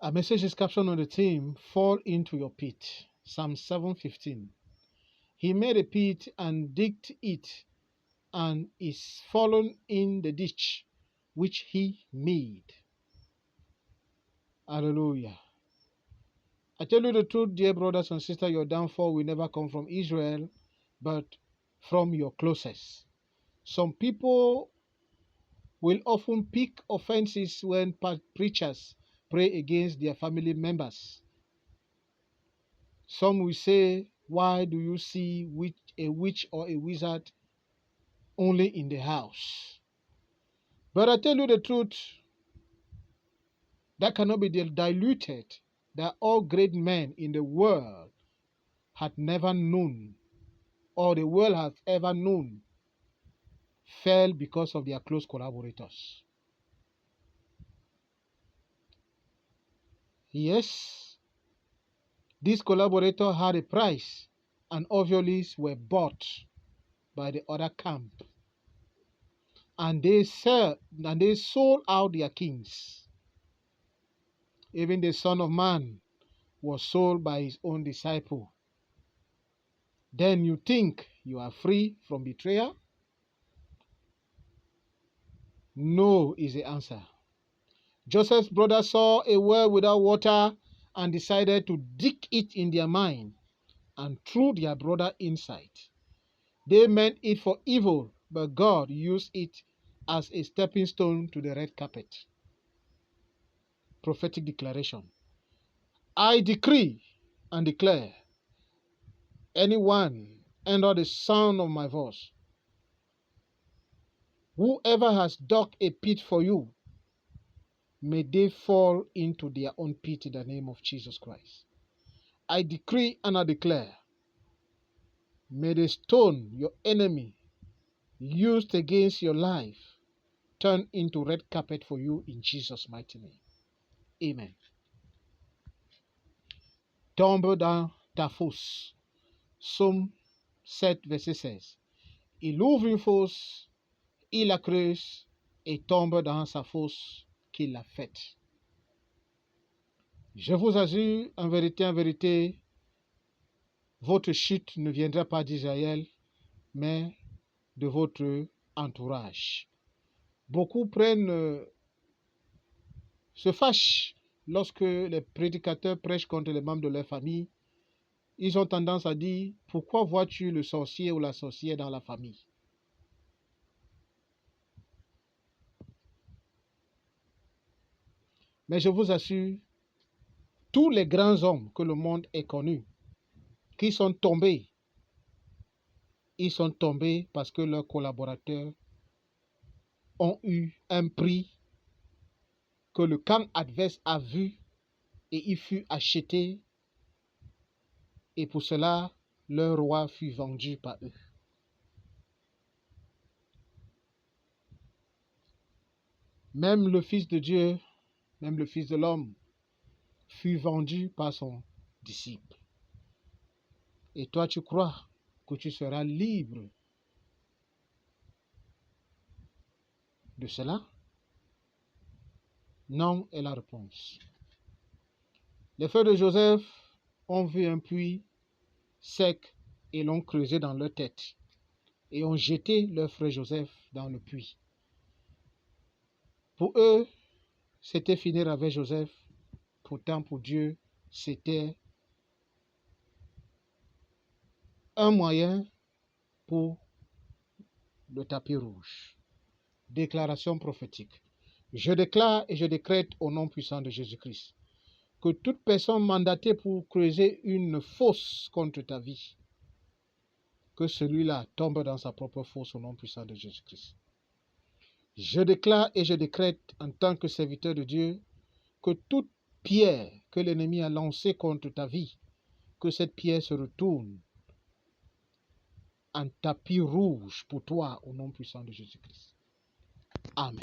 A message is captioned on the theme, Fall into Your Pit. Psalm 7:15. He made a pit and digged it, and is fallen in the ditch which he made. Hallelujah. I tell you the truth, dear brothers and sisters, your downfall will never come from Israel, but from your closest. Some people will often pick offenses when preachers pray against their family members. Some will say, why do you see a witch or a wizard only in the house? But I tell you the truth, that cannot be diluted, that all great men in the world had never known, or the world has ever known, fell because of their close collaborators. Yes, these collaborators had a price, and obviously were bought by the other camp. And they sold out their kings. Even the Son of Man was sold by his own disciple. Then you think you are free from betrayal? No is the answer. Joseph's brothers saw a well without water and decided to dig it in their mine and threw their brother inside. They meant it for evil, but God used it as a stepping stone to the red carpet. Prophetic declaration. I decree and declare, anyone under the sound of my voice, whoever has dug a pit for you, may they fall into their own pit in the name of Jesus Christ. I decree and I declare, may the stone your enemy used against your life turn into red carpet for you in Jesus' mighty name. Amen. Tombe dans ta fosse. Psaume 7, verset 16. Il ouvre une fosse, il la creuse et tombe dans sa fosse qu'il a faite. Je vous assure, en vérité, votre chute ne viendra pas d'Israël, mais de votre entourage. Beaucoup se fâchent lorsque les prédicateurs prêchent contre les membres de leur famille. Ils ont tendance à dire, pourquoi vois-tu le sorcier ou la sorcière dans la famille? Mais je vous assure, tous les grands hommes que le monde ait connus, qui sont tombés, ils sont tombés parce que leurs collaborateurs ont eu un prix que le camp adverse a vu et il fut acheté, et pour cela, leur roi fut vendu par eux. Même le Fils de Dieu, même le Fils de l'homme, fut vendu par son disciple. Et toi, tu crois que tu seras libre de cela? Non est la réponse. Les frères de Joseph ont vu un puits sec et l'ont creusé dans leur tête et ont jeté leur frère Joseph dans le puits. Pour eux, c'était finir avec Joseph. Pourtant, pour Dieu, c'était un moyen pour le tapis rouge. Déclaration prophétique. Je déclare et je décrète au nom puissant de Jésus-Christ que toute personne mandatée pour creuser une fosse contre ta vie, que celui-là tombe dans sa propre fosse au nom puissant de Jésus-Christ. Je déclare et je décrète en tant que serviteur de Dieu que toute pierre que l'ennemi a lancée contre ta vie, que cette pierre se retourne en tapis rouge pour toi au nom puissant de Jésus-Christ. Amen.